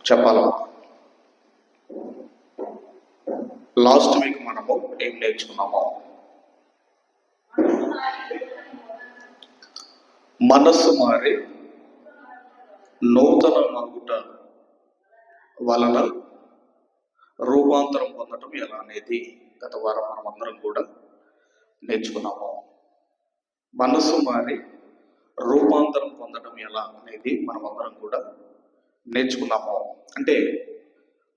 చెప్పాలా? Last week మనము ఏం నేర్చుకున్నాము? మనస్సు మారి నూతన మగుట వలన రూపాంతరం పొందటం ఎలా అనేది గత వారం మనం అందరం కూడా నేర్చుకున్నాము. మనస్సు మారి రూపాంతరం పొందటం ఎలా అనేది మనం అందరం కూడా నేర్చుకున్నాము. అంటే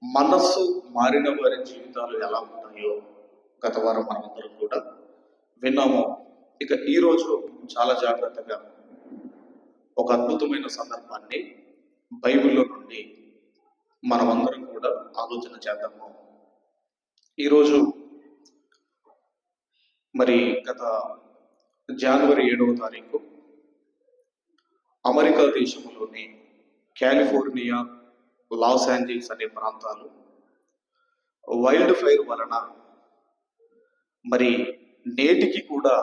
మనస్సు మారిన వారి జీవితాలు ఎలా ఉంటాయో గత వారం మనం అందరం కూడా విన్నాము. ఇక ఈరోజు చాలా జాగ్రత్తగా ఒక అద్భుతమైన సందర్భాన్ని బైబిల్లో నుండి మనమందరం కూడా ఆలోచన చేద్దాము. ఈరోజు మరి గత జనవరి 7వ తారీఖు అమెరికా దేశంలోని కాలిఫోర్నియా, లాస్ ఏంజల్స్ అనే ప్రాంతాలు వైల్డ్ ఫైర్ వలన మరి నేటికి కూడా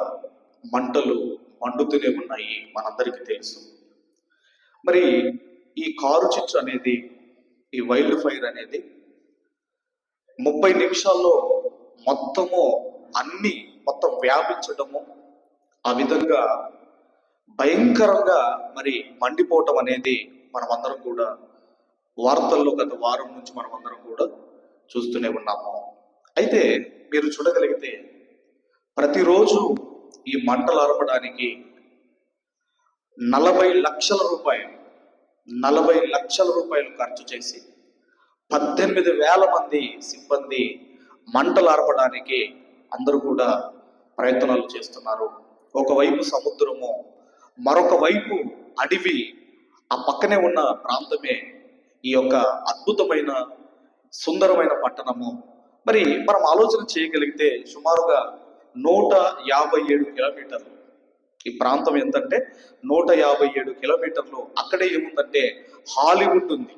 మంటలు మండుతూనే ఉన్నాయి, మనందరికీ తెలుసు. మరి ఈ కారు చిచ్చు అనేది, ఈ వైల్డ్ ఫైర్ అనేది 30 నిమిషాల్లో మొత్తం వ్యాపించటము, ఆ విధంగా భయంకరంగా మరి మండిపోవటం అనేది మనమందరం కూడా వార్తల్లో గత వారం నుంచి మనమందరం కూడా చూస్తూనే ఉన్నాము. అయితే మీరు చూడగలిగితే ప్రతిరోజు ఈ మంటలు ఆర్పడానికి 40 లక్షల రూపాయలు ఖర్చు చేసి 18,000 మంది సిబ్బంది మంటలు ఆర్పడానికి అందరూ కూడా ప్రయత్నాలు చేస్తున్నారు. ఒకవైపు సముద్రము, మరొక వైపు అడవి, ఆ పక్కనే ఉన్న ప్రాంతమే ఈ యొక్క అద్భుతమైన సుందరమైన పట్టణము. మరి మనం ఆలోచన చేయగలిగితే సుమారుగా 157 కిలోమీటర్లు ఈ ప్రాంతం. ఎంతంటే 157 కిలోమీటర్లు. అక్కడే ఏముందంటే హాలీవుడ్ ఉంది.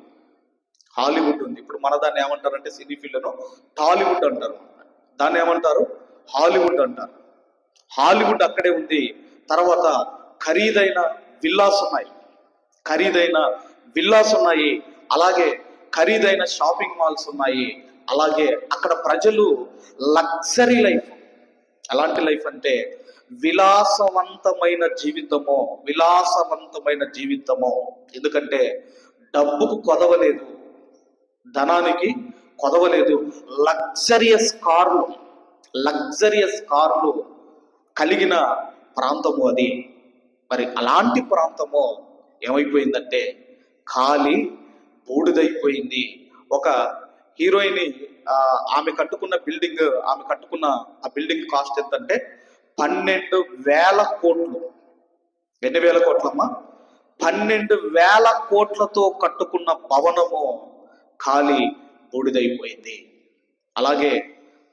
ఇప్పుడు మన దాన్ని ఏమంటారంటే సినీ ఫీల్డ్లో టాలీవుడ్ అంటారు, దాన్ని ఏమంటారు హాలీవుడ్ అంటారు. హాలీవుడ్ అక్కడే ఉంది. తర్వాత ఖరీదైన విల్లాస్ ఉన్నాయి, అలాగే ఖరీదైన షాపింగ్ మాల్స్ ఉన్నాయి. అలాగే అక్కడ ప్రజలు లగ్జరీ లైఫ్, ఎలాంటి లైఫ్ అంటే విలాసవంతమైన జీవితము. ఎందుకంటే డబ్బుకు కొదవలేదు, ధనానికి కొదవలేదు. లగ్జరియస్ కార్లు కలిగిన ప్రాంతము అది. మరి అలాంటి ప్రాంతము ఏమైపోయిందంటే ఖాళీ బూడిదైపోయింది. ఒక హీరోయిన్ ఆమె కట్టుకున్న ఆ బిల్డింగ్ కాస్ట్ ఎంతంటే 12,000 కోట్లు. ఎన్ని వేల కోట్లమ్మా? 12,000 కోట్లతో కట్టుకున్న భవనము ఖాళీ బూడిదైపోయింది. అలాగే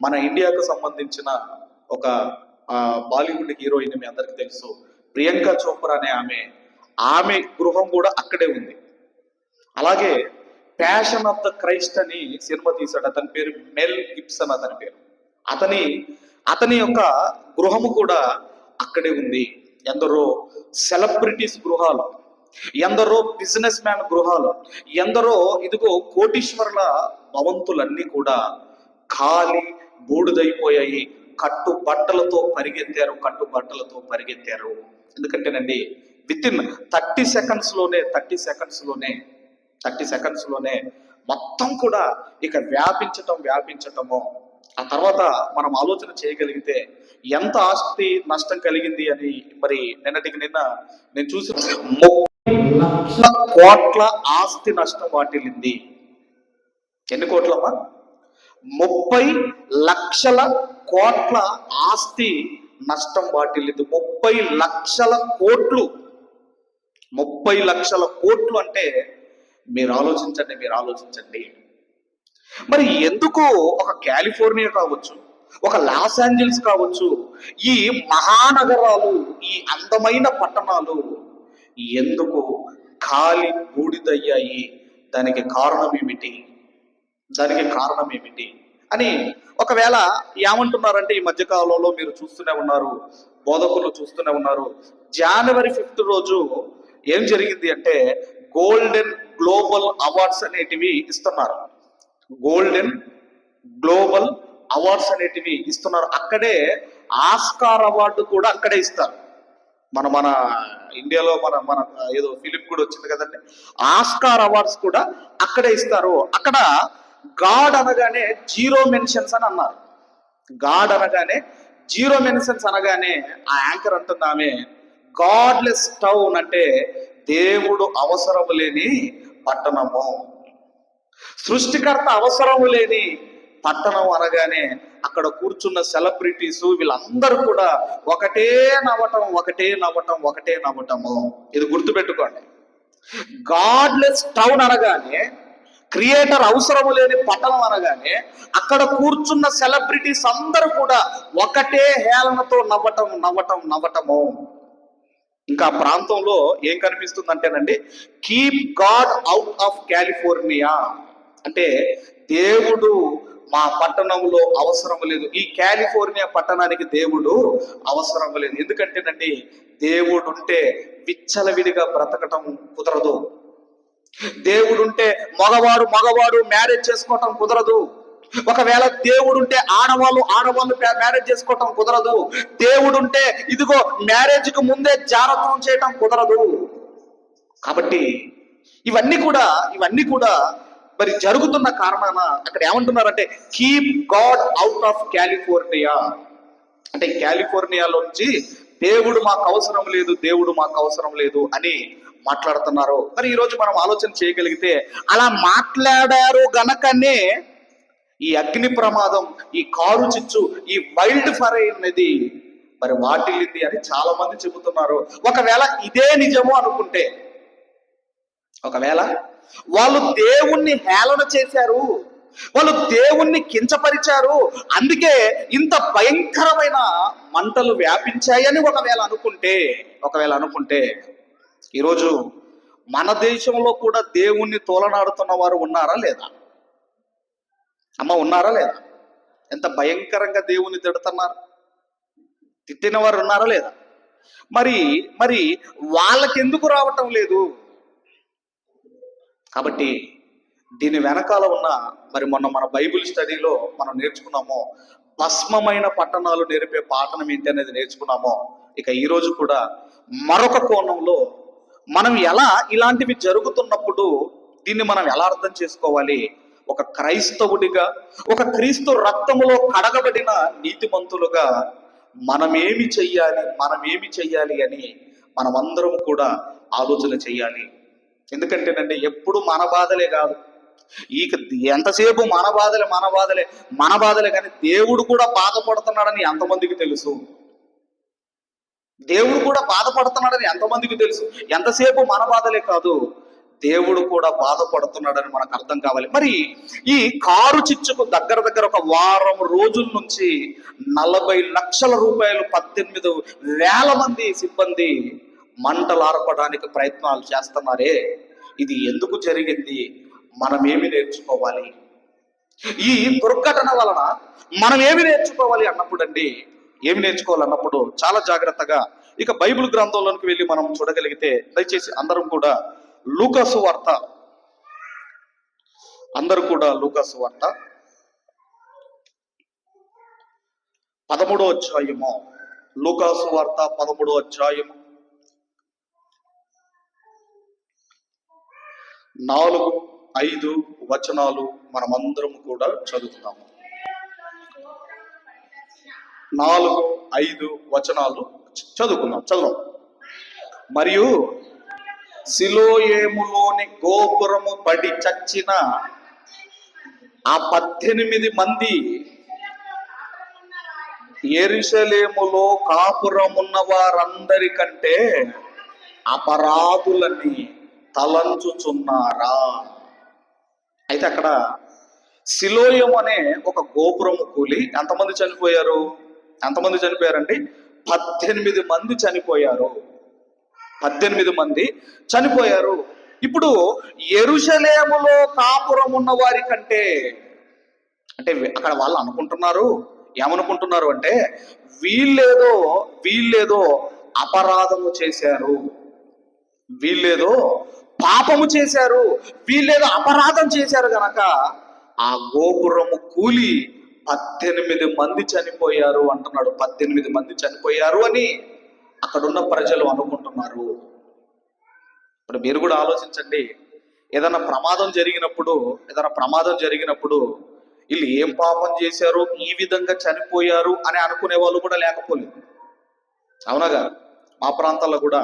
మన ఇండియాకు సంబంధించిన ఒక బాలీవుడ్ హీరోయిన్ మీ అందరికీ తెలుసు, ప్రియాంక చోప్రా అనే ఆమె గృహం కూడా అక్కడే ఉంది. అలాగే ప్యాషన్ ఆఫ్ ద క్రైస్ట్ అని సినిమా తీశాడు, అతని పేరు మెల్ గిబ్సన్. అతని యొక్క గృహము కూడా అక్కడే ఉంది. ఎందరో సెలబ్రిటీస్ గృహాలు, ఎందరో బిజినెస్ మ్యాన్ గృహాలు, ఎందరో ఇదిగో కోటీశ్వరుల భవంతులన్నీ కూడా ఖాళీ బూడిదైపోయాయి. కట్టుబట్టలతో పరిగెత్తారు. ఎందుకంటేనండి వితిన్ 30 సెకండ్స్ లోనే మొత్తం కూడా ఇక వ్యాపించటము. ఆ తర్వాత మనం ఆలోచన చేయగలిగితే ఎంత ఆస్తి నష్టం కలిగింది అని మరి నిన్న నేను చూసి 30 లక్షల కోట్ల ఆస్తి నష్టం వాటిల్లింది. ఎన్ని కోట్లమ్మా? 30 లక్షల కోట్ల ఆస్తి నష్టం వాటిల్లింది. 30 లక్షల కోట్లు అంటే మీరు ఆలోచించండి. మరి ఎందుకు ఒక కాలిఫోర్నియా కావచ్చు, ఒక లాస్ ఏంజల్స్ కావచ్చు, ఈ మహానగరాలు, ఈ అందమైన పట్టణాలు ఎందుకు ఖాళీ బూడిదయ్యాయి? దానికి కారణం ఏమిటి అని ఒకవేళ ఏమంటున్నారంటే ఈ మధ్యకాలంలో మీరు చూస్తూనే ఉన్నారు, బోధకులు చూస్తూనే ఉన్నారు. జనవరి 5th రోజు ఏం జరిగింది అంటే గోల్డెన్ గ్లోబల్ అవార్డ్స్ అనేటివి ఇస్తున్నారు. గోల్డెన్ గ్లోబల్ అవార్డ్స్ అనేటివి ఇస్తున్నారు. అక్కడే ఆస్కార్ అవార్డు కూడా అక్కడే ఇస్తారు. మన ఇండియాలో మన ఏదో ఫిలిం కూడా వచ్చింది కదండి, ఆస్కార్ అవార్డ్స్ కూడా అక్కడే ఇస్తారు. అక్కడ గాడ్ అనగానే జీరో మెన్షన్స్ అని అన్నారు. గాడ్ అనగానే జీరో మెన్షన్స్ అనగానే ఆ యాంకర్ అంటున్నామే, గాడ్లెస్ టౌన్ అంటే దేవుడు అవసరము లేని పట్టణము, సృష్టికర్త అవసరము లేని పట్టణం అనగానే అక్కడ కూర్చున్న సెలబ్రిటీస్ వీళ్ళందరూ కూడా ఒకటే నవ్వటము. ఇది గుర్తుపెట్టుకోండి. గాడ్లెస్ టౌన్ అనగానే, క్రియేటర్ అవసరము లేని పట్టణం అనగానే అక్కడ కూర్చున్న సెలబ్రిటీస్ అందరూ కూడా ఒకటే హేళనతో నవ్వటము. ఇంకా ప్రాంతంలో ఏం కనిపిస్తుంది అంటేనండి, keep God out of California అంటే దేవుడు మా పట్టణంలో అవసరం లేదు. ఈ కాలిఫోర్నియా పట్టణానికి దేవుడు అవసరం లేదు. ఎందుకంటేనండి, దేవుడు ఉంటే విచ్చలవిడిగా బ్రతకటం కుదరదు. దేవుడుంటే మగవాడు మ్యారేజ్ చేసుకోవటం కుదరదు. ఒకవేళ దేవుడుంటే ఆడవాళ్ళు మ్యారేజ్ చేసుకోవటం కుదరదు. దేవుడుంటే ఇదిగో మ్యారేజ్కి ముందే జాగ్రత్త చేయటం కుదరదు. కాబట్టి ఇవన్నీ కూడా మరి జరుగుతున్న కారణాన అక్కడ ఏమంటున్నారంటే, keep God out of California అంటే కాలిఫోర్నియాలోంచి దేవుడు మాకు అవసరం లేదు అని మాట్లాడుతున్నారు. మరి ఈరోజు మనం ఆలోచన చేయగలిగితే, అలా మాట్లాడారు గనకనే ఈ అగ్ని ప్రమాదం, ఈ కారు చిచ్చు, ఈ వైల్డ్ ఫైర్ అనేది మరి వాటిల్లింది అని చాలా మంది చెబుతున్నారు. ఒకవేళ ఇదే నిజమో అనుకుంటే, ఒకవేళ వాళ్ళు దేవుణ్ణి హేళన చేశారు, వాళ్ళు దేవుణ్ణి కించపరిచారు, అందుకే ఇంత భయంకరమైన మంటలు వ్యాపించాయని ఒకవేళ అనుకుంటే ఈరోజు మన దేశంలో కూడా దేవుణ్ణి తోలనాడుతున్న వారు ఉన్నారా లేదా? ఉన్నారా లేదా? ఎంత భయంకరంగా దేవుణ్ణి తిట్టిన వారు ఉన్నారా లేదా? మరి వాళ్ళకెందుకు రావటం లేదు? కాబట్టి దీని వెనకాల ఉన్న మరి మొన్న మన బైబిల్ స్టడీలో మనం నేర్చుకున్నామో, భస్మమైన పట్టణాలు నేర్పే పాఠనం ఏంటి అనేది నేర్చుకున్నామో. ఇక ఈరోజు కూడా మరొక కోణంలో మనం ఎలా ఇలాంటివి జరుగుతున్నప్పుడు దీన్ని మనం ఎలా అర్థం చేసుకోవాలి, ఒక క్రైస్తవుడిగా, ఒక క్రీస్తు రక్తములో కడగబడిన నీతిమంతులుగా మనమేమి చెయ్యాలి అని మనమందరం కూడా ఆలోచన చెయ్యాలి. ఎందుకంటేనండి, ఎప్పుడు మన బాధలే కాదు, ఎంతసేపు మన బాధలే కానీ దేవుడు కూడా బాధపడుతున్నాడని ఎంతమందికి తెలుసు? ఎంతసేపు మన బాధలే కాదు, దేవుడు కూడా బాధపడుతున్నాడని మనకు అర్థం కావాలి. మరి ఈ కారు చిచ్చుకు దగ్గర ఒక వారం రోజుల నుంచి 40 లక్షల రూపాయలు 18,000 మంది సిబ్బంది మంటలు ఆర్పడానికి ప్రయత్నాలు చేస్తున్నారే, ఇది ఎందుకు జరిగింది? మనమేమి నేర్చుకోవాలి? ఈ దుర్ఘటన వలన మనం ఏమి నేర్చుకోవాలి అన్నప్పుడు చాలా జాగ్రత్తగా ఇక బైబిల్ గ్రంథంలోనికి వెళ్ళి మనం చూడగలిగితే, దయచేసి అందరూ కూడా లూకాసు వార్త 13వ అధ్యాయము, లూకాసు వార్త 13వ అధ్యాయము 4-5 వచనాలు మనమందరం కూడా చదువుతాము. 4-5 వచనాలు చదువుదాం. మరియు సిలోయేములోని గోపురము పడి చచ్చిన ఆ 18 మంది యెరూషలేములో కాపురమున్న వారందరికంటే అపరాధులని తలంచుచున్నారా? అయితే అక్కడ సిలోయం అనే ఒక గోపురము కూలి ఎంతమంది చనిపోయారండి? 18 మంది చనిపోయారు. 18 మంది చనిపోయారు. ఇప్పుడు యెరూషలేములో కాపురం ఉన్న వారి కంటే, అంటే అక్కడ వాళ్ళు ఏమనుకుంటున్నారు అంటే, వీళ్ళేదో అపరాధము చేశారు, వీళ్ళేదో పాపము చేశారు, వీళ్ళేదో అపరాధం చేశారు గనక ఆ గోపురము కూలి 18 మంది చనిపోయారు అంటున్నాడు. 18 మంది చనిపోయారు అని అక్కడున్న ప్రజలు అనుకుంటున్నారు. ఇప్పుడు మీరు కూడా ఆలోచించండి, ఏదైనా ప్రమాదం జరిగినప్పుడు వీళ్ళు ఏం పాపం చేశారు ఈ విధంగా చనిపోయారు అని అనుకునే వాళ్ళు కూడా లేకపోలేదు. అవునగా? మా ప్రాంతాల్లో కూడా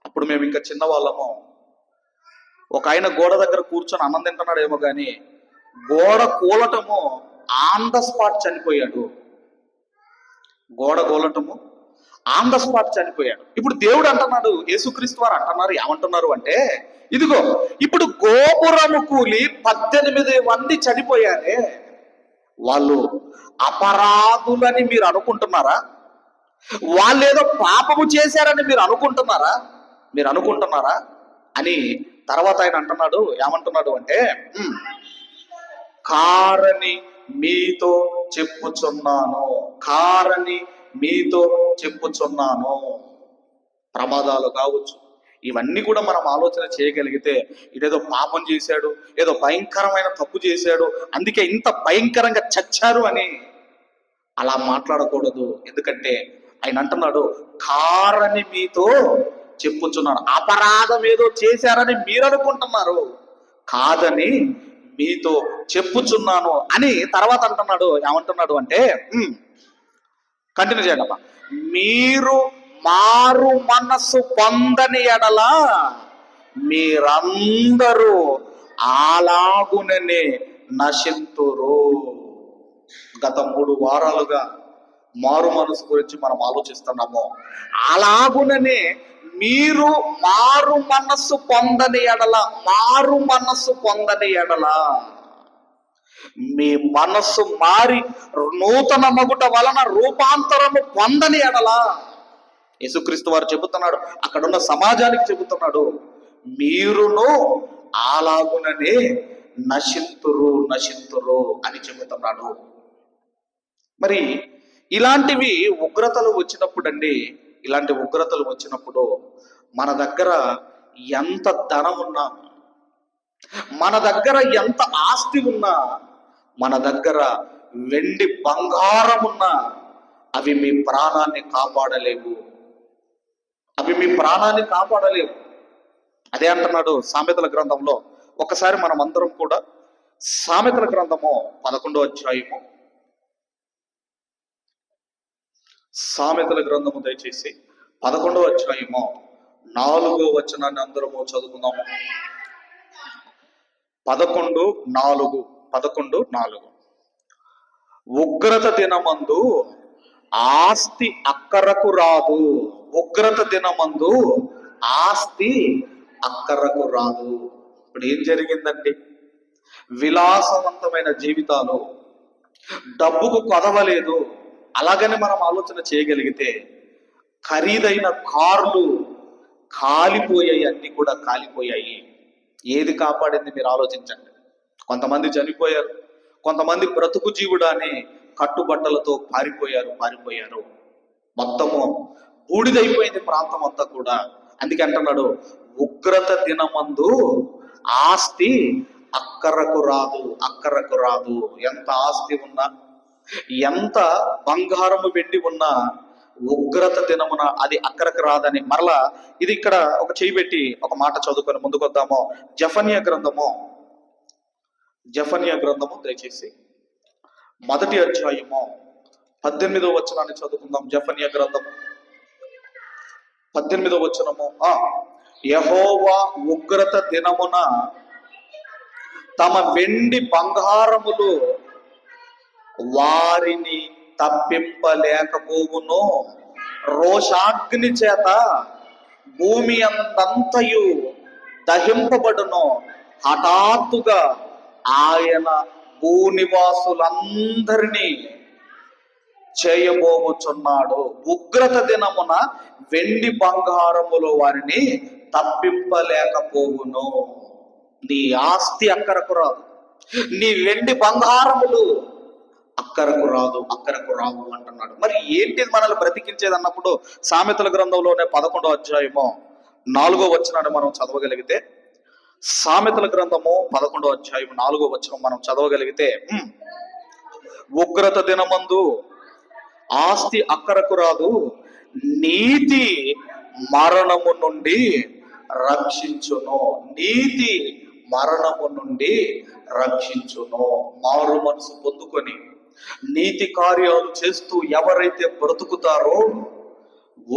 అప్పుడు మేము ఇంకా చిన్నవాళ్ళము, ఒక ఆయన గోడ దగ్గర కూర్చొని అన్నం తింటున్నాడేమో కానీ గోడ కూలటము ఆన్ ద స్పాట్ చనిపోయాడు. గోడ కూలటము ఆన్ ద స్పాట్ చనిపోయాడు. ఇప్పుడు దేవుడు అంటున్నాడు, యేసుక్రీస్తు వారు అంటున్నారు, ఏమంటున్నారు అంటే, ఇదిగో ఇప్పుడు గోపురము కూలి 18 మంది చనిపోయారే, వాళ్ళు అపరాధులని మీరు అనుకుంటున్నారా? వాళ్ళు ఏదో పాపము చేశారని మీరు అనుకుంటున్నారా అని తర్వాత ఆయన అంటున్నాడు, ఏమంటున్నాడు అంటే, కారని మీతో చెప్పుచున్నాను. ప్రమాదాలు కావచ్చు, ఇవన్నీ కూడా మనం ఆలోచన చేయగలిగితే, ఇదేదో పాపం చేశాడు, ఏదో భయంకరమైన తప్పు చేశాడు, అందుకే ఇంత భయంకరంగా చచ్చారు అని అలా మాట్లాడకూడదు. ఎందుకంటే ఆయన అంటున్నాడు, కారని మీతో చెప్పుచున్నాను. అపరాధం ఏదో చేశారని మీరు అనుకుంటున్నారు, కాదని మీతో చెప్పుచున్నాను అని తర్వాత అంటున్నాడు. ఏమంటున్నాడు అంటే, కంటిన్యూ చేయండి. మీరు మారు మనస్సు పొందని ఎడల మీరందరూ అలాగుననే నశింతురు. గత 3 వారాలుగా మారు మనసు గురించి మనం ఆలోచిస్తున్నాము. అలాగుననే మీరు మారు మనస్సు పొందని ఎడల మీ మనస్సు మారి నూతన మగుట వలన రూపాంతరము పొందని ఎడల, యేసుక్రీస్తు వారు చెబుతున్నాడు, అక్కడున్న సమాజానికి చెబుతున్నాడు, మీరును అలాగుననే నశింతురు అని చెబుతున్నాడు. మరి ఇలాంటి ఉగ్రతలు వచ్చినప్పుడు మన దగ్గర ఎంత ధనం ఉన్నా, మన దగ్గర ఎంత ఆస్తి ఉన్నా, మన దగ్గర వెండి బంగారం ఉన్నా, అవి మీ ప్రాణాన్ని కాపాడలేవు. అదే అంటున్నాడు సామెతల గ్రంథంలో. ఒకసారి మనం అందరం కూడా సామెతల గ్రంథము 11వ అధ్యాయము, సామెతల గ్రంథము దయచేసి 11వ అధ్యాయము 4వ వచనాన్ని అందరము చదువుకుందాము. 11:4 ఉగ్రత దినమందు ఆస్తి అక్కరకు రాదు. ఇప్పుడు ఏం జరిగిందండి? విలాసవంతమైన జీవితాలు, డబ్బుకు కొదవలేదు. అలాగని మనం ఆలోచన చేయగలిగితే ఖరీదైన కార్లు కాలిపోయాయి, అన్ని కూడా కాలిపోయాయి. ఏది కాపాడింది మీరు ఆలోచించండి. కొంతమంది చనిపోయారు, కొంతమంది బ్రతుకు జీవుడాని కట్టుబట్టలతో పారిపోయారు. మొత్తము బూడిదైపోయింది ప్రాంతం అంతా కూడా. అందుకే అంటున్నాడు, ఉగ్రత దినమందు ఆస్తి అక్కరకు రాదు. ఎంత ఆస్తి ఉన్నా, ఎంత బంగారము వెండి ఉన్నా, ఉగ్రత దినమున అది అక్కరకు రాదని. మరలా ఇది ఇక్కడ ఒక చేయి పెట్టి ఒక మాట చదువుకొని ముందుకొద్దాము. జెఫన్యా గ్రంథము దయచేసి 1వ అధ్యాయము 18వ వచనాన్ని చదువుకుందాం. జెఫన్యా గ్రంథము 18వ వచనము, యెహోవా ఉగ్రత దినమున తమ వెండి బంగారములు వారిని తప్పింపలేకపోవును, రోషాగ్ని చేత భూమి అంతంతయు దహింపబడును, హఠాత్తుగా ఆయన భూనివాసులందరినీ చేయబోచున్నాడు. ఉగ్రత దినమున వెండి బంగారములు వారిని తప్పింపలేకపోవును. నీ ఆస్తి అక్కరకు రాదు, నీ వెండి బంగారములు అక్కరకు రావు అంటున్నాడు. మరి ఏంటిది మనల్ని బ్రతికించేది అన్నప్పుడు సామెతల గ్రంథంలోనే 11వ అధ్యాయము 4వ వచనాన్ని మనం చదవగలిగితే, సామెతల గ్రంథము 11వ అధ్యాయం 4వ వచనం మనం చదవగలిగితే, ఉగ్రత దినమందు ఆస్తి అక్కరకు రాదు, నీతి మరణము నుండి రక్షించును. నీతి మరణము నుండి రక్షించును. మారు మనసు పొందుకొని నీతి కార్యాలు చేస్తూ ఎవరైతే బ్రతుకుతారో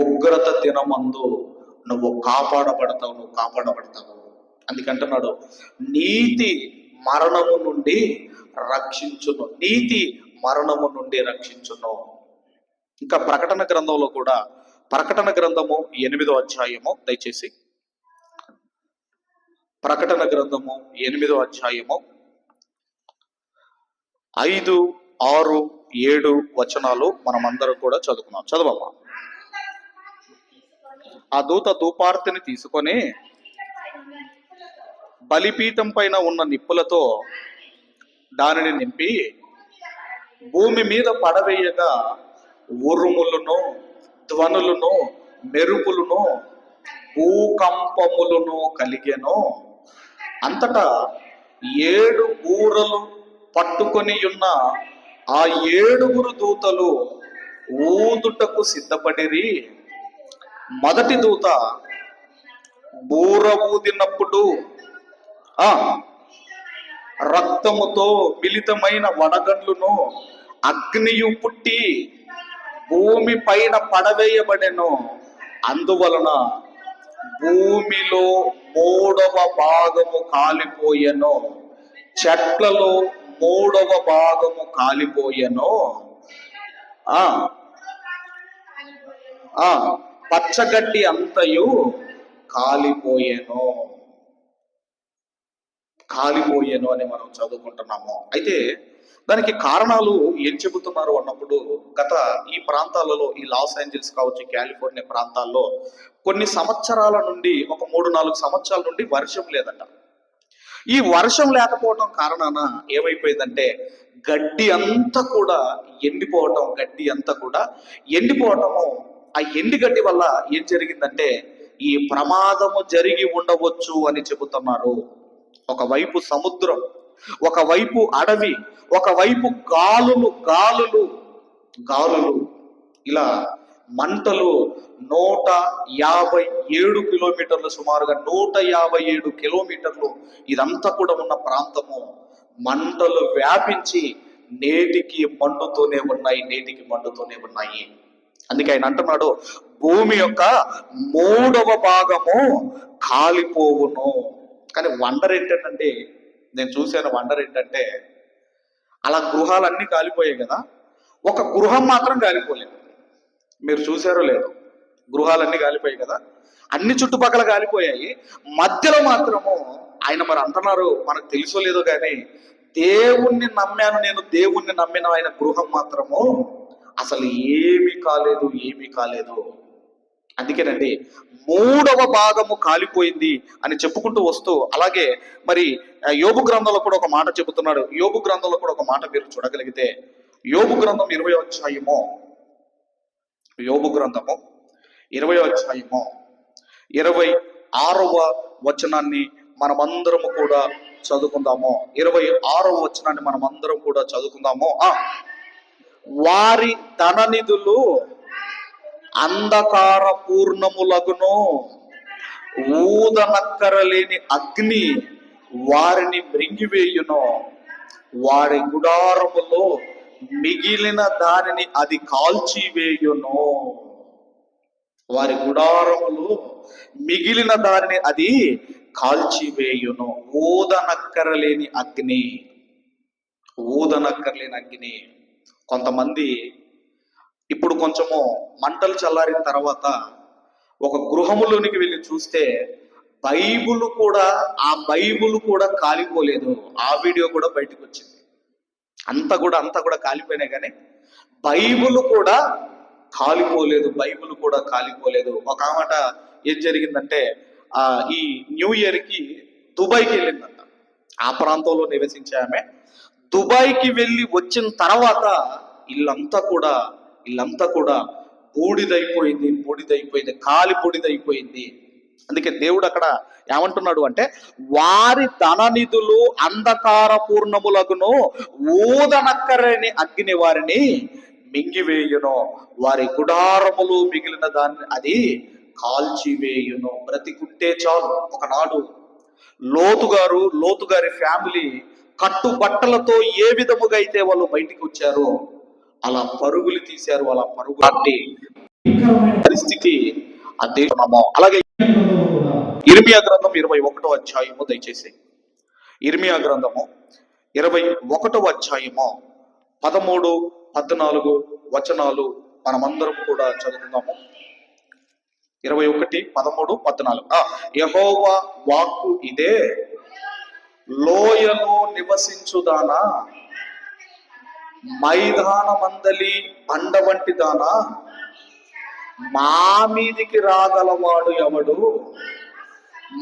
ఉగ్రత దినమందు నువ్వు కాపాడబడతావు. అందుకంటున్నాడు, నీతి మరణము నుండి రక్షించును. నీతి మరణము నుండి రక్షించును. ఇంకా ప్రకటన గ్రంథంలో కూడా, ప్రకటన గ్రంథము 8వ అధ్యాయము, దయచేసి ప్రకటన గ్రంథము 8వ అధ్యాయము 5, 6, 7 వచనాలు మనమందరం కూడా చదువుకున్నాం. చదవమ్మా. ఆ దూత ధూపార్తిని తీసుకొని బలిపీఠం పైన ఉన్న నిప్పులతో దానిని నింపి భూమి మీద పడవేయగా ఉరుములను, ధ్వనులను, మెరుపులను, భూకంపములను కలిగెను. అంతటా 7 బూరలు పట్టుకొని ఉన్న ఆ 7 దూతలు ఊదుటకు సిద్ధపడిరి. మొదటి దూత బూర ఊదినప్పుడు రక్తముతో మిళితమైన వడగండ్లును అగ్నియు పుట్టి భూమి పైన పడవేయబడెను. అందువలన భూమిలో 3వ భాగము కాలిపోయెను, చెట్లలో 3వ భాగము కాలిపోయెను, పచ్చగడ్డి అంతయు కాలిపోయెను అని మనం చదువుకుంటున్నాము. అయితే దానికి కారణాలు ఏం చెబుతున్నారు అన్నప్పుడు, గత ఈ ప్రాంతాలలో, ఈ లాస్ ఏంజల్స్ కావచ్చు, కాలిఫోర్నియా ప్రాంతాల్లో కొన్ని సంవత్సరాల నుండి, ఒక 3-4 సంవత్సరాల నుండి వర్షం లేదట. ఈ వర్షం లేకపోవడం కారణాన ఏమైపోయిందంటే గడ్డి అంతా కూడా ఎండిపోవటము. ఆ ఎండిగడ్డి వల్ల ఏం జరిగిందంటే ఈ ప్రమాదము జరిగి ఉండవచ్చు అని చెబుతున్నారు. ఒకవైపు సముద్రం, ఒకవైపు అడవి, ఒకవైపు గాలులు, ఇలా మంటలు 157 కిలోమీటర్లు, సుమారుగా 157 కిలోమీటర్లు ఇదంతా కూడా ఉన్న ప్రాంతము మంటలు వ్యాపించి నేటికి మండుతూనే ఉన్నాయి. అందుకే ఆయన అంటున్నాడు, భూమి యొక్క 3వ భాగము కాలిపోవును. కానీ వండర్ ఏంటంటే, నేను చూశాను వండర్ ఏంటంటే, అలా గృహాలన్నీ కాలిపోయాయి కదా, ఒక గృహం మాత్రం కాలిపోలేదు. మీరు చూశారో లేదో, గృహాలన్నీ కాలిపోయాయి కదా, అన్ని చుట్టుపక్కల కాలిపోయాయి. మధ్యలో మాత్రము ఆయన మరి అంటున్నారు, మనకు తెలుసో లేదో కానీ, దేవుణ్ణి నమ్మిన ఆయన గృహం మాత్రము అసలు ఏమీ కాలేదు. అందుకేనండి 3వ భాగము కాలిపోయింది అని చెప్పుకుంటూ వస్తూ, అలాగే మరి యోబు గ్రంథంలో కూడా ఒక మాట చెబుతున్నాడు. యోబు గ్రంథంలో కూడా ఒక మాట మీరు చూడగలిగితే, యోబు గ్రంథం 20వ అధ్యాయము, యోబు గ్రంథము 20వ అధ్యాయము 26వ వచనాన్ని మనమందరము కూడా చదువుకుందాము. 26వ వచనాన్ని మనమందరం కూడా చదువుకుందాము. వారి ధననిధులు అంధకార పూర్ణములగును, ఊదనక్కరలేని అగ్ని వారిని మృంగివేయును. వారి గుడారములో మిగిలిన దానిని అది కాల్చివేయును. వారి గుడారములో మిగిలిన దానిని అది కాల్చివేయును. ఊదనక్కరలేని అగ్ని. కొంతమంది ఇప్పుడు కొంచెము మంటలు చల్లారిన తర్వాత ఒక గృహములోనికి వెళ్ళి చూస్తే బైబుల్ కూడా కాలిపోలేదు. ఆ వీడియో కూడా బయటకు వచ్చింది. అంతా కూడా కాలిపోయినాయి, కానీ బైబుల్ కూడా కాలిపోలేదు. ఒక మాట ఏం జరిగిందంటే, ఈ న్యూ ఇయర్ కి దుబాయ్కి వెళ్ళిందంట. ఆ ప్రాంతంలో నివసించే ఆమె దుబాయ్కి వెళ్ళి వచ్చిన తర్వాత ఇల్లంతా కూడా బూడిదైపోయింది, కాలి బూడిదైపోయింది. అందుకే దేవుడు అక్కడ ఏమంటున్నాడు అంటే, వారి ధన నిధులు అంధకార పూర్ణములగును, ఊదనక్కరని అగ్ని వారిని మింగివేయును, వారి గుడారములు మిగిలిన దాన్ని అది కాల్చివేయును. బ్రతికుంటే చాలు. ఒకనాడు లోతు గారి ఫ్యామిలీ కట్టుబట్టలతో ఏ విధముగా అయితే వాళ్ళు బయటికి వచ్చారో అలా పరుగులు తీశారు. అలా పరుగు పరిస్థితి ఆ దేశమో. అలాగే ఇర్మియా గ్రంథం 21వ అధ్యాయము, దయచేసి ఇర్మియా గ్రంథము 21వ అధ్యాయము 13, 14 వచనాలు మనమందరం కూడా చదువుకుందాము. 21, 13, 14. యెహోవా వాక్కు ఇదే, లోయలో నివసించుదానా, మైదానమందలి బండ వంటి దానా, మా మీదికి రాగలవాడు ఎవడు,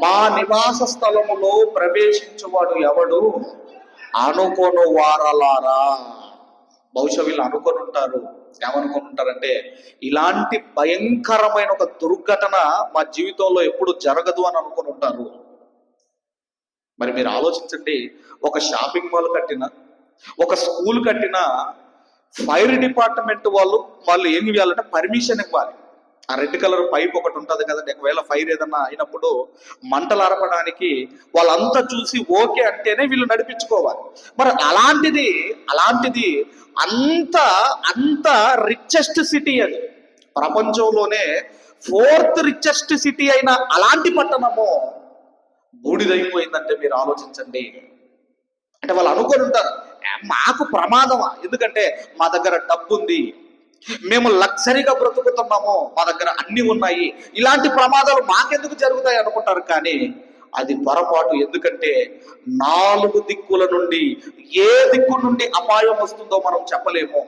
మా నివాస స్థలములో ప్రవేశించువాడు ఎవడు, అనుకొను వారలారా. బహుశా వీళ్ళు అనుకొని ఉంటారు. ఏమనుకొని ఉంటారంటే, ఇలాంటి భయంకరమైన ఒక దుర్ఘటన మా జీవితంలో ఎప్పుడు జరగదు అని అనుకొని ఉంటారు. మరి మీరు ఆలోచించండి, ఒక షాపింగ్ మాల్ కట్టినా, ఒక స్కూల్ కట్టినా, ఫైర్ డిపార్ట్మెంట్ వాళ్ళు ఏం ఇవ్వాలంటే పర్మిషన్ ఇవ్వాలి. ఆ రెడ్ కలర్ పైప్ ఒకటి ఉంటుంది కదండి, ఒకవేళ ఫైర్ ఏదన్నా అయినప్పుడు మంటలు ఆరపడానికి వాళ్ళంతా చూసి ఓకే అంటేనే వీళ్ళు నడిపించుకోవాలి. మరి అలాంటిది అంత రిచెస్ట్ సిటీ, అది ప్రపంచంలోనే 4th రిచెస్ట్ సిటీ అయిన అలాంటి పట్టణము బూడిదైపోయిందంటే మీరు ఆలోచించండి. అంటే వాళ్ళు అనుకొని ఉంటారు, మాకు ప్రమాదమా, ఎందుకంటే మా దగ్గర డబ్బు ఉంది, మేము లగ్జరీగా బ్రతుకుతున్నాము, మా దగ్గర అన్ని ఉన్నాయి, ఇలాంటి ప్రమాదాలు మాకెందుకు జరుగుతాయి అనుకుంటారు. కానీ అది పొరపాటు. ఎందుకంటే 4 దిక్కుల నుండి ఏ దిక్కు నుండి అపాయం వస్తుందో మనం చెప్పలేము.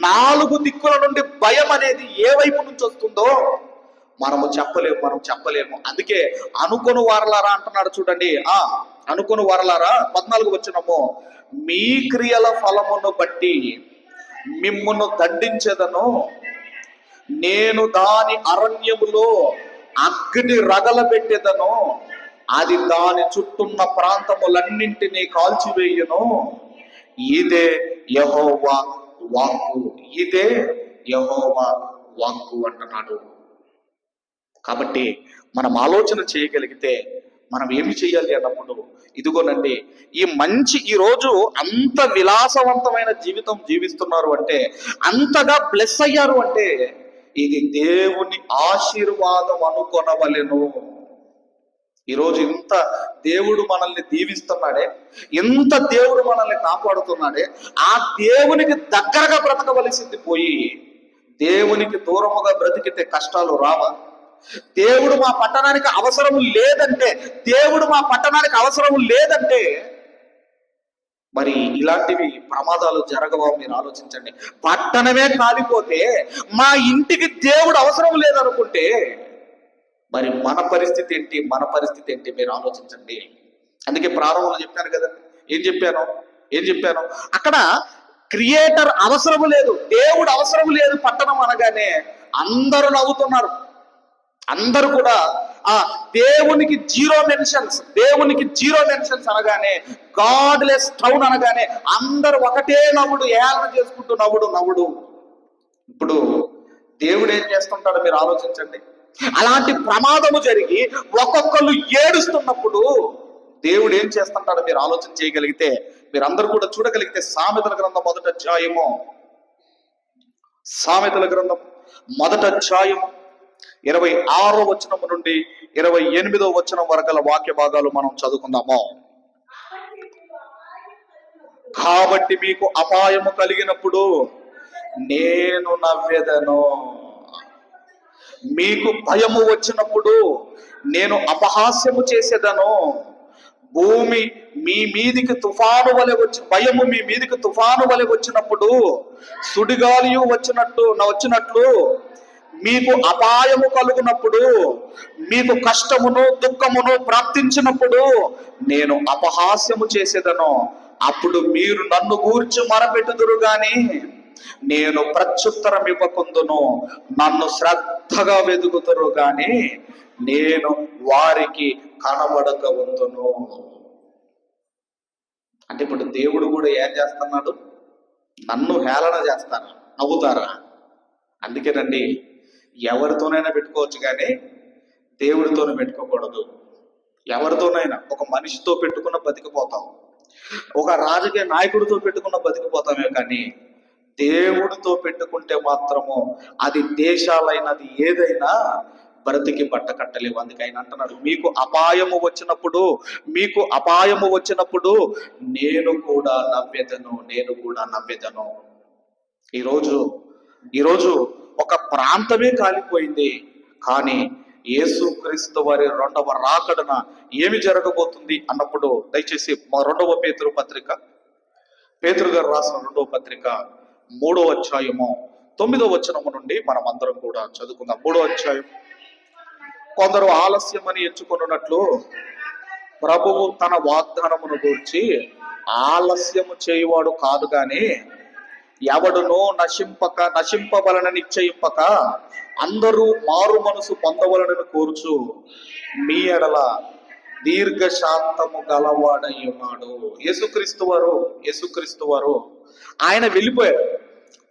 4 దిక్కుల నుండి భయం అనేది ఏ వైపు నుంచి వస్తుందో మనం చెప్పలేము. అందుకే అనుకొను వారలారా అంటున్నాడు చూడండి. అనుకొను వారలారా 14 వచనము, మీ క్రియల ఫలమును బట్టి మిమ్మును దండించెదను, నేను దాని అరణ్యములో అగ్ని రగలబెట్టెదను, అది దాని చుట్టూన్న ప్రాంతములన్నింటినీ కాల్చివేయును, ఇదే యెహోవా వాక్కు అంటున్నాడు. కాబట్టి మనం ఆలోచన చేయగలిగితే మనం ఏమి చేయాలి అన్నప్పుడు, ఇదిగోనండి, ఈ రోజు అంత విలాసవంతమైన జీవితం జీవిస్తున్నారు అంటే, అంతగా బ్లెస్ అయ్యారు అంటే, ఇది దేవుని ఆశీర్వాదం అనుకొనవలెను. ఈరోజు ఇంత దేవుడు మనల్ని దీవిస్తున్నాడే, ఇంత దేవుడు మనల్ని కాపాడుతున్నాడే, ఆ దేవునికి దగ్గరగా బ్రతకవలసింది పోయి దేవునికి దూరముగా బ్రతికితే కష్టాలు రావా? దేవుడు మా పట్టణానికి అవసరము లేదంటే మరి ఇలాంటివి ప్రమాదాలు జరగవా? మీరు ఆలోచించండి. పట్టణమే కాలిపోతే మా ఇంటికి దేవుడు అవసరం లేదనుకుంటే మరి మన పరిస్థితి ఏంటి? మీరు ఆలోచించండి. అందుకే ప్రారంభంలో చెప్పాను కదా, ఏం చెప్పాను అక్కడ క్రియేటర్ అవసరం లేదు, దేవుడు అవసరం లేదు పట్టణం అనగానే అందరూ నవ్వుతున్నారు. అందరూ కూడా దేవునికి జీరో మెన్షన్స్ అనగానే, గాడ్లెస్ టౌన్ అనగానే అందరూ ఒకటే నవ్వుడు, ఏళన చేసుకుంటూ నవ్వుడు. ఇప్పుడు దేవుడు ఏం చేస్తుంటాడో మీరు ఆలోచించండి. అలాంటి ప్రమాదము జరిగి ఒక్కొక్కరు ఏడుస్తున్నప్పుడు దేవుడు ఏం చేస్తుంటాడో మీరు ఆలోచన చేయగలిగితే, మీరందరూ కూడా చూడగలిగితే, సామెతల గ్రంథం 1వ అధ్యాయము 26వ వచనం నుండి 28వ వచనం వరకు వాక్య భాగాలు మనం చదువుకుందాము. కాబట్టి మీకు అపాయము కలిగినప్పుడు నేను నవ్వెదను, మీకు భయము వచ్చినప్పుడు నేను అపహాస్యము చేసేదను. భూమి మీ మీదికి తుఫాను వలె భయము మీ మీదికి తుఫాను వలె వచ్చినప్పుడు, సుడిగాలియు వచ్చినట్లు మీకు అపాయము కలుగునప్పుడు, మీకు కష్టమును దుఃఖమును ప్రాప్తించినప్పుడు నేను అపహాస్యము చేసేదను. అప్పుడు మీరు నన్ను గూర్చి మొరపెట్టుదురు గాని నేను ప్రత్యుత్తరం ఇవ్వకుందును, నన్ను శ్రద్ధగా వెతుకుతురు గాని నేను వారికి కనబడక ఉందును. అంటే ఇప్పుడు దేవుడు కూడా ఏం చేస్తున్నాడు? నన్ను హేళన చేస్తారా, నవ్వుతారా? అందుకేనండి, ఎవరితోనైనా పెట్టుకోవచ్చు కానీ దేవుడితోనే పెట్టుకోకూడదు. ఎవరితోనైనా, ఒక మనిషితో పెట్టుకున్న బతికిపోతాం, ఒక రాజకీయ నాయకుడితో పెట్టుకున్న బతికిపోతామే, కానీ దేవుడితో పెట్టుకుంటే మాత్రము అది దేశాలైనది ఏదైనా బ్రతికి బట్ట కట్టలేవు. అందుకే ఆయన అంటున్నాడు, మీకు అపాయము వచ్చినప్పుడు నేను కూడా నవ్వెదను. ఈరోజు ఒక ప్రాంతమే కాలిపోయింది, కానీ యేసుక్రీస్తు వారి రెండవ రాకడన ఏమి జరగబోతుంది అన్నప్పుడు దయచేసి మా పేతురు గారు రాసిన రెండవ పత్రిక 3వ అధ్యాయము 9వ వచనము నుండి మనం అందరం కూడా చదువుకుందాం. 3వ అధ్యాయం. కొందరు ఆలస్యమని ఎంచుకున్నట్లు ప్రభువు తన వాగ్దానమును గూర్చి ఆలస్యము చేయువాడు కాదు గాని ఎవడును నశింపవలన నిశ్చయింపక అందరూ మారు మనసు పొందవలనని కోరుచు మీ ఎడల దీర్ఘశాంతము గలవాడై ఉన్నాడు. యేసుక్రీస్తు వారు ఆయన వెళ్ళిపోయాడు,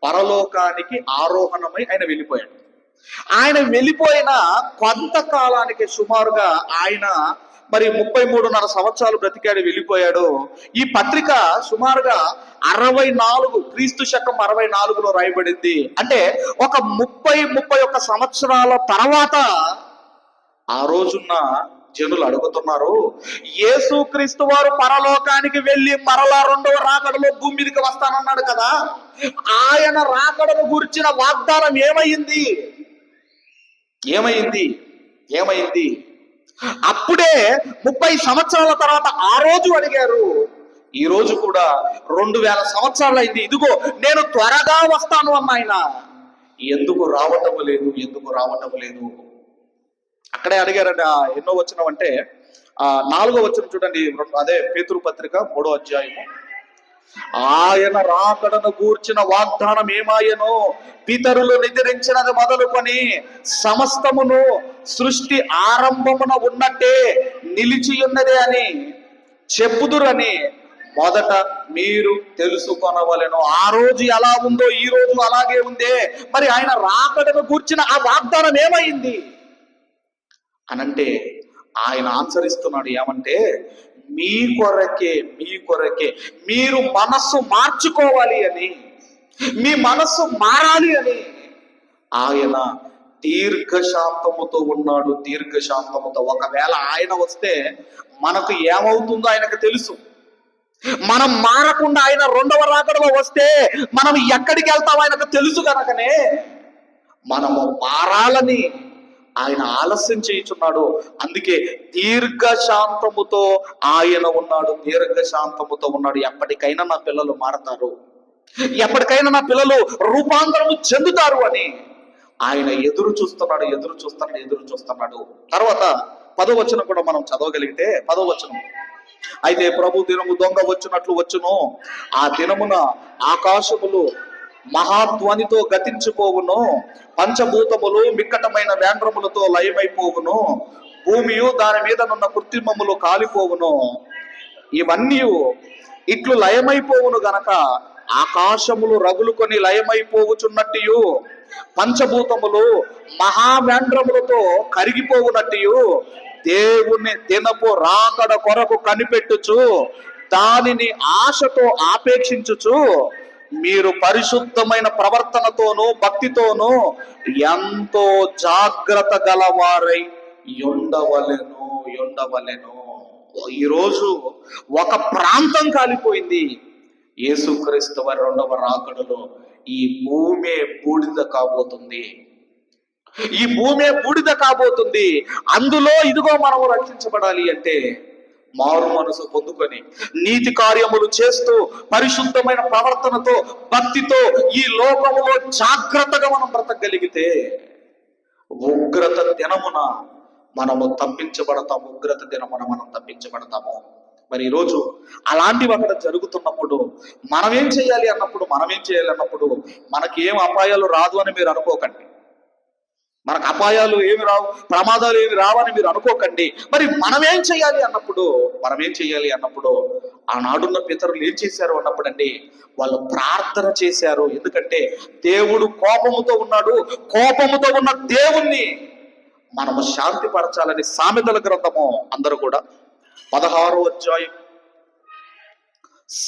పరలోకానికి ఆరోహణమై ఆయన వెళ్ళిపోయాడు. ఆయన వెళ్ళిపోయిన కొంతకాలానికి సుమారుగా ఆయన 33.5 సంవత్సరాలు బ్రతికాడు, వెళ్ళిపోయాడు. ఈ పత్రిక సుమారుగా 64 క్రీస్తు శకం 64లో రాయబడింది. అంటే ఒక 31 సంవత్సరాల తర్వాత ఆ రోజున్న జనులు అడుగుతున్నారు, యేసుక్రీస్తు వారు పరలోకానికి వెళ్ళి మరలా రెండవ రాకడలో భూమి మీదకి వస్తానన్నాడు కదా, ఆయన రాకడను గురించిన వాగ్దానం ఏమైంది? అప్పుడే 30 సంవత్సరాల తర్వాత ఆ రోజు అడిగారు. ఈ రోజు కూడా 2000 సంవత్సరాలు అయింది, ఇదిగో నేను త్వరగా వస్తాను అన్న ఆయన ఎందుకు రావటం లేదు? అక్కడే అడిగారట. ఎన్నో వచనం అంటే 4వ వచనం చూడండి, అదే పేతురు పత్రిక 3వ అధ్యాయము. ఆయన రాకడను గూర్చిన వాగ్దానం ఏమాయనో పితరులు నిద్రించినది మొదలుకొని సమస్తమును సృష్టి ఆరంభమున ఉన్నట్టే నిలిచి ఉన్నదే అని చెప్పుదురని మొదట మీరు తెలుసుకొనవలెను. ఆ రోజు ఎలా ఉందో ఈ రోజు అలాగే ఉందే, మరి ఆయన రాకడను గూర్చిన ఆ వాగ్దానం ఏమైంది అనంటే ఆయన ఆన్సర్ ఇస్తున్నాడు. ఏమంటే, మీ కొరకే మీరు మనస్సు మార్చుకోవాలి అని, మీ మనస్సు మారాలి అని ఆయన దీర్ఘశాంతముతో ఉన్నాడు. ఒకవేళ ఆయన వస్తే మనకు ఏమవుతుందో ఆయనకు తెలుసు. మనం మారకుండా ఆయన రెండవ రాకడలో వస్తే మనం ఎక్కడికి వెళ్తామో ఆయనకు తెలుసు. కనుకనే మనము మారాలని ఆయన ఆలస్యం చేయుచున్నాడు. అందుకే దీర్ఘశాంతముతో ఆయన ఉన్నాడు. ఎప్పటికైనా నా పిల్లలు మారతారు, ఎప్పటికైనా నా పిల్లలు రూపాంతరము చెందుతారు అని ఆయన ఎదురు చూస్తున్నాడు. తర్వాత 10వ వచనం కూడా మనం చదవగలిగితే, 10వ వచనం. అయితే ప్రభు దినము దొంగ వచ్చినట్లు వచ్చును, ఆ దినమున ఆకాశములు మహాధ్వనితో గతించిపోవును, పంచభూతములు మిక్కటమైన వేండ్రములతో లయమైపోవును, భూమియు దాని మీద నున్న కృత్రిమములు కాలిపోవును. ఇవన్నీ ఇట్లు లయమైపోవును గనక ఆకాశములు రగులుకొని లయమైపోవుచున్నట్టు పంచభూతములు మహావేంద్రములతో కరిగిపోవునట్టు దేవుని దినపు రాకడ కొరకు కనిపెట్టుచు దానిని ఆశతో ఆపేక్షించుచు మీరు పరిశుద్ధమైన ప్రవర్తనతోనూ భక్తితోనూ ఎంతో జాగ్రత్త గలవారై ఉండవలెను. ఈరోజు ఒక ప్రాంతం కాలిపోయింది. యేసుక్రీస్తు వారి రెండవ రాకడలో ఈ భూమే బూడిద కాబోతుంది. అందులో ఇదిగో మనము రక్షించబడాలి అంటే మారు మనసు పొందుకొని నీతి కార్యములు చేస్తూ పరిశుద్ధమైన ప్రవర్తనతో భక్తితో ఈ లోకములో జాగ్రత్తగా మనం బ్రతకగలిగితే ఉగ్రత దినమున మనం తప్పించబడతాము. మరి ఈరోజు అలాంటివి అక్కడ జరుగుతున్నప్పుడు మనమేం చేయాలి అన్నప్పుడు మనకి ఏం అపాయాలు రాదు అని మీరు అనుకోకండి. మనకు అపాయాలు ఏమి రావు, ప్రమాదాలు ఏమి రావని మీరు అనుకోకండి. మరి మనమేం చేయాలి అన్నప్పుడు ఆనాడున్న పితరులు ఏం చేశారు అన్నప్పుడు అండి, వాళ్ళు ప్రార్థన చేశారు. ఎందుకంటే దేవుడు కోపముతో ఉన్నాడు. కోపముతో ఉన్న దేవుణ్ణి మనము శాంతిపరచాలని సామెతల గ్రంథము అందరూ కూడా 16వ అధ్యాయం,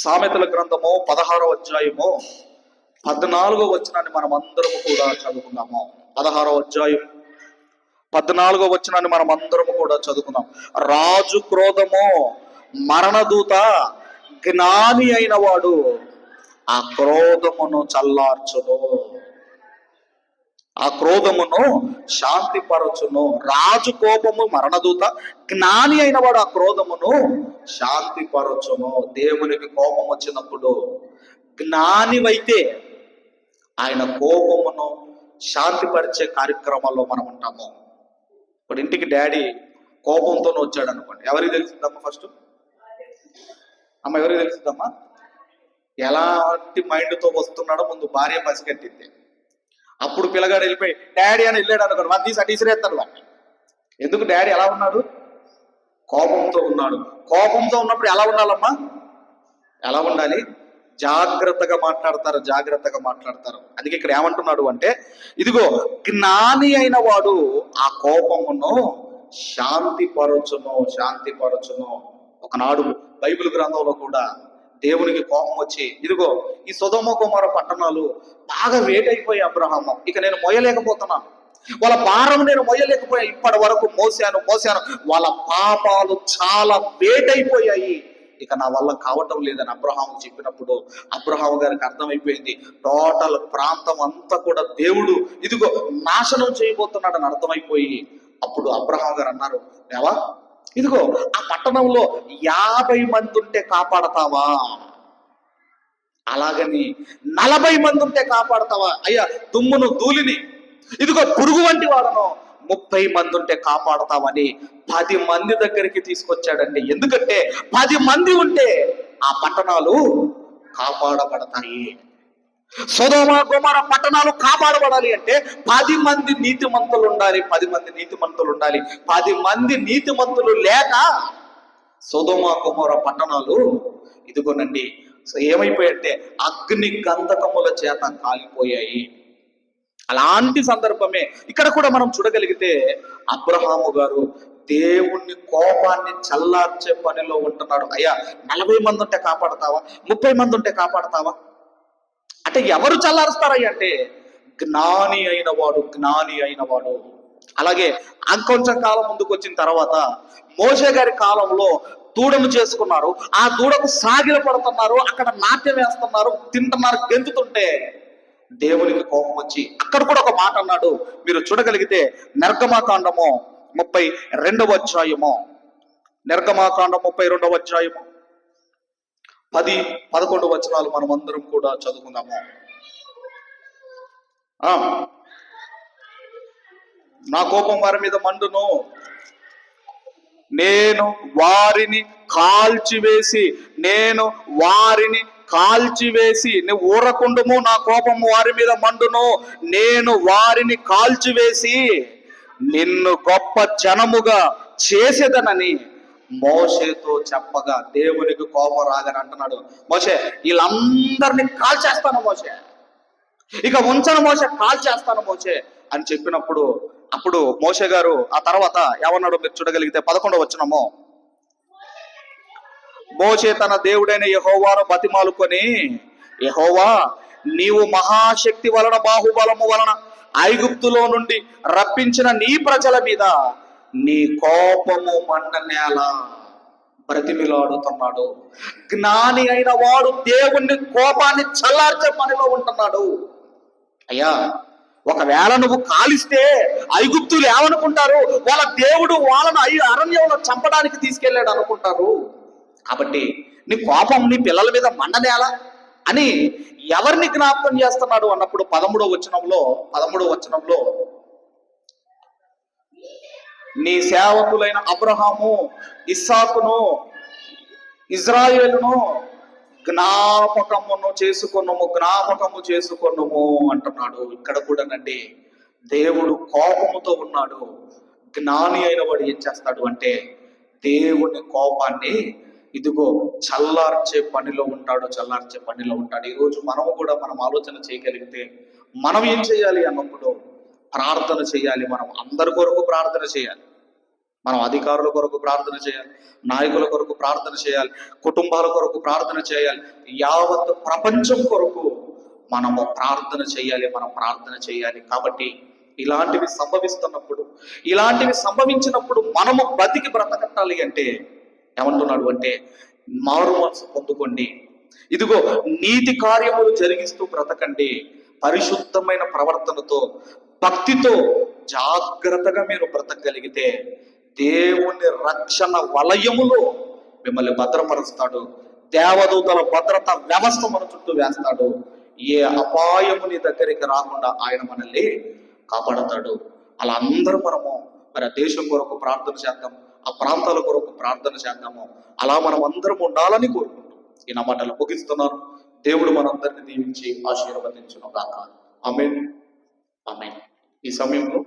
సామెతల గ్రంథము 16వ అధ్యాయము 14వ వచనాన్ని మనం అందరము కూడా చదువుకున్నాము. 16వ అధ్యాయం 14వ వచనాన్ని మనం అందరము కూడా చదువుకున్నాం. రాజు క్రోధము మరణదూత, జ్ఞాని అయిన వాడు ఆ క్రోధమును చల్లార్చును, ఆ క్రోధమును శాంతిపరచును. రాజు కోపము మరణదూత, జ్ఞాని అయిన వాడు ఆ క్రోధమును శాంతిపరచును. దేవునికి కోపం వచ్చినప్పుడు జ్ఞానివైతే ఆయన కోపమును శాంతిపరిచే కార్యక్రమాల్లో మనం ఉంటాము. ఇప్పుడు ఇంటికి డాడీ కోపంతో వచ్చాడు అనుకోండి, ఎవరికి తెలిసిందమ్మా? ఫస్ట్ అమ్మ ఎవరికి తెలిసిందమ్మా? ఎలాంటి మైండ్తో వస్తున్నాడో ముందు భార్య పసిగట్టింది. అప్పుడు పిల్లగాడు వెళ్ళిపోయి డాడీ అని వెళ్ళాడు అనుకోండి, వాడు తీసి అటీసిరేస్తాడు వాడిని. ఎందుకు? డాడీ ఎలా ఉన్నాడు? కోపంతో ఉన్నాడు. కోపంతో ఉన్నప్పుడు ఎలా ఉండాలమ్మా? ఎలా ఉండాలి? జాగ్రత్తగా మాట్లాడతారు. అందుకే ఇక్కడ ఏమంటున్నాడు అంటే, ఇదిగో జ్ఞాని అయిన వాడు ఆ కోపమును శాంతిపరచును. ఒకనాడు బైబిల్ గ్రంథంలో కూడా దేవునికి కోపం వచ్చి, ఇదిగో ఈ సొదొమ గొమొర్రా పట్టణాలు బాగా వేటైపోయి అబ్రహాము, ఇక నేను మోయలేకపోతున్నాను, వాళ్ళ భారం నేను మోయలేకపోయా, ఇప్పటి వరకు మోసాను. వాళ్ళ పాపాలు చాలా వేటైపోయాయి, ఇక నా వల్ల కావటం లేదని అబ్రహాము చెప్పినప్పుడు అబ్రహాము గారికి అర్థమైపోయింది, టోటల్ ప్రాంతం అంతా కూడా దేవుడు ఇదిగో నాశనం చేయబోతున్నాడని అర్థమైపోయి, అప్పుడు అబ్రహాము గారు అన్నారు, దేవా ఇదిగో ఆ పట్టణంలో 50 మంది ఉంటే కాపాడతావా? అలాగని 40 మంది ఉంటే కాపాడతావా? అయ్యా దుమ్మును ధూళిని ఇదిగో పురుగు వంటి వాడను 30 మంది ఉంటే కాపాడతావని 10 మంది దగ్గరికి తీసుకొచ్చాడండి. ఎందుకంటే 10 మంది ఉంటే ఆ పట్టణాలు కాపాడబడతాయి. సొదొమ గొమొర్రా పట్టణాలు కాపాడబడాలి అంటే 10 మంది నీతిమంతులు ఉండాలి. 10 మంది నీతిమంతులు లేక సొదొమ గొమొర్రా పట్టణాలు ఇదిగోనండి ఏమైపోయాయంటే అగ్ని గంధకముల చేత కాలిపోయాయి. అలాంటి సందర్భమే ఇక్కడ కూడా మనం చూడగలిగితే అబ్రహాము గారు దేవుణ్ణి కోపాన్ని చల్లార్చే పనిలో ఉంటున్నాడు. అయ్యా 40 మంది ఉంటే కాపాడతావా? 30 మంది ఉంటే కాపాడతావా? అంటే ఎవరు చల్లారుస్తారయ్య అంటే జ్ఞాని అయిన వాడు. అలాగే ఇంకొంచెం కాలం ముందుకు వచ్చిన తర్వాత మోషే గారి కాలంలో దూడను చేసుకున్నారు. ఆ దూడకు సాగిల పడుతున్నారు, అక్కడ నాట్యం వేస్తున్నారు, తింటున్నారు, గెంతుతుంటే దేవునికి కోపం వచ్చి అక్కడ కూడా ఒక మాట అన్నాడు. మీరు చూడగలిగితే నిర్గమాకాండము 32వ అధ్యాయము, నిర్గమాకాండం 32వ అధ్యాయము 10-11 వచనాలు మనం అందరం కూడా చదువుకుందాము. నా కోపం వారి మీద మండును, నేను వారిని కాల్చివేసి నువ్వు ఊరకుండుము, నా కోపం వారి మీద మండును, నేను వారిని కాల్చివేసి నిన్ను గొప్ప జనముగా చేసేదనని మోషేతో చెప్పగా దేవునికి కోపం రాగని అంటున్నాడు. మోషే వీళ్ళందరినీ కాల్చేస్తాను మోషే, ఇక ఉంచను మోషే, కాల్చేస్తాను మోషే అని చెప్పినప్పుడు అప్పుడు మోషే గారు ఆ తర్వాత ఏమన్నాడు మీరు చూడగలిగితే 11వ వచనము, మోషే తన దేవుడైన యెహోవాను బతిమాలుకొని, యెహోవా నీవు మహాశక్తి వలన బాహుబలము వలన ఐగుప్తులో నుండి రప్పించిన నీ ప్రజల మీద నీ కోపము మండనేలా బ్రతిమిలాడుతున్నాడు. జ్ఞాని అయిన వాడు దేవుణ్ణి కోపాన్ని చల్లార్చే పనిలో ఉంటున్నాడు. అయ్యా ఒకవేళ నువ్వు కాలిస్తే ఐగుప్తులు ఏమనుకుంటారు? వాళ్ళ దేవుడు వాళ్ళను అరణ్యంలో చంపడానికి తీసుకెళ్ళాడు అనుకుంటారు. కాబట్టి నీ కోపం నీ పిల్లల మీద మండనేలా అని ఎవరిని జ్ఞాపకం చేస్తున్నాడు అన్నప్పుడు 13వ వచనంలో నీ సేవకులైన అబ్రహాము, ఇస్సాకును ఇజ్రాయేలును జ్ఞాపకము చేసుకొనుము అంటున్నాడు. ఇక్కడ కూడానండి దేవుడు కోపముతో ఉన్నాడు. జ్ఞాని అయిన వాడు ఏం చేస్తాడు అంటే దేవుని కోపాన్ని ఇదిగో చల్లార్చే పనిలో ఉంటాడు. ఈరోజు మనము కూడా మనం ఆలోచన చేయగలిగితే మనం ఏం చేయాలి అన్నప్పుడు ప్రార్థన చేయాలి. మనం అందరి కొరకు ప్రార్థన చేయాలి. మనం అధికారుల కొరకు ప్రార్థన చేయాలి, నాయకుల కొరకు ప్రార్థన చేయాలి, కుటుంబాల కొరకు ప్రార్థన చేయాలి, యావత్ ప్రపంచం కొరకు మనము ప్రార్థన చేయాలి. కాబట్టి ఇలాంటివి సంభవించినప్పుడు మనము బ్రతకట్టాలి అంటే ఏమంటున్నాడు అంటే మారు మనసు పొందుకోండి, ఇదిగో నీతి కార్యములు జరిగిస్తూ బ్రతకండి, పరిశుద్ధమైన ప్రవర్తనతో భక్తితో జాగ్రత్తగా మీరు బ్రతకగలిగితే దేవుని రక్షణ వలయములో మిమ్మల్ని భద్రపరుస్తాడు. దేవదూతల భద్రత వ్యవస్థ మన చుట్టూ వేస్తాడు. ఏ అపాయము నీ దగ్గరికి రాకుండా ఆయన మనల్ని కాపాడతాడు. అలా అందరూ మనము మరి దేశం కొరకు ప్రార్థన చేద్దాం, ఆ ప్రాంతాల కొరకు ప్రార్థన చేద్దాము. అలా మనం అందరం ఉండాలని కోరుకుంటూ ఈ నా మాటలు ముగిస్తున్నాను. దేవుడు మనందరిని దీవించి ఆశీర్వదించును గాక. ఆమేన్. ఈ సమయంలో